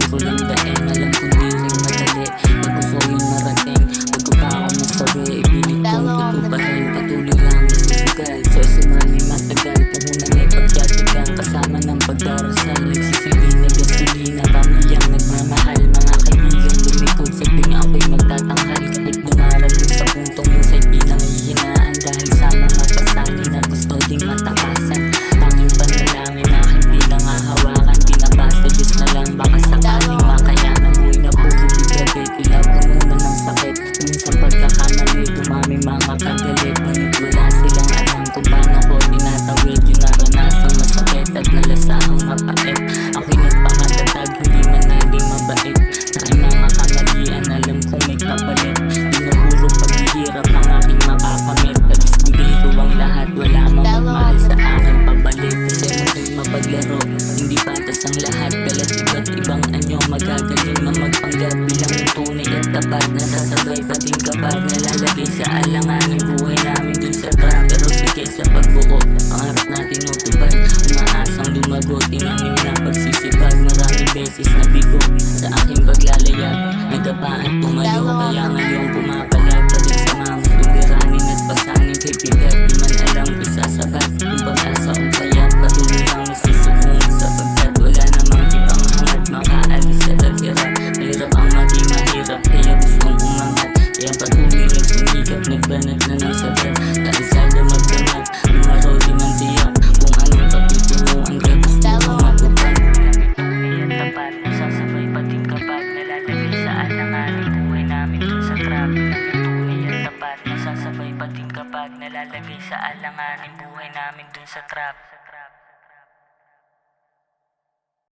ko lang daing, alam kong di rin madali. Pag gusto yung marating, wag ko pa ako masabi. Ipilit kong tutuparin, patuloy lang nasusugal. So sumali matagal, puhunan ay pagkatigang kasama ng pagdarasal. Nagsisilbi na gasolina, pamilyang nagmamahal. Mga kaibigan lumikod sa tuwing ako'y magtatanghal. Kahit dumarating sa puntong minsan pinanghihinaan dahil sa mga pasalin at gusto ding matakasan. Tanging panalangin na hindi nangahawakan, pinabasa Diyos na lang baka sakaling makayanan. Buhay na puro bigabi, pilaw ka muna ng sakit. Minsan pagkakamali, dumami mga kagalit. Ngunit wala silang alam kung paano ko tinatawid yung naranasang masakit at nalasahang mapait. Ako'y nagpakatatag, hindi man naging mabait. Sa aking mga kamalian, alam kong may kapalit. Dinahuro paghihirap ang aking makakamit. Tapos bigay ko ang lahat, wala mamamahal sa akin pabalik. Kasi muling mapaglaro, hindi patas ang lahat. Kalat iba't ibang anyo, magagaling na magpanggap. Bilang yung tunay at tapat, nasasabay pating kapag nalalagay sa alanganin buhay namin dun sa trap. Pero sige sa pagbuo, pangarap natin utubad. Umaasang lumago, tinanim na pagsisipag. Maraming beses na bigo sa aking paglalayag. Nagapaan tumayo, kaya ngayon pumapalag. Balik sa mga suliranin at pasangin kay bigat. Di man alam isasabat, yung pag-asa kong payat. Patuloy lang nasisukong sapagkat wala namang ibang hangat. Makaalis sa hirap, mahirap ang maging mahirap. Kaya gustong umangat, kaya patuloy lang sumikap. Nagbanat na ng sabat, kaisada magdangat. Lumaro din ang tiyak, kung anong patutunguan ka gusto mong matupad. Tunay at tapat, nasasabay pating kapag nalalagay sa alanganin buhay namin dun sa trap. Tunay at tapat, nasasabay pating kapag nalalagay sa alanganin buhay namin dun sa trap.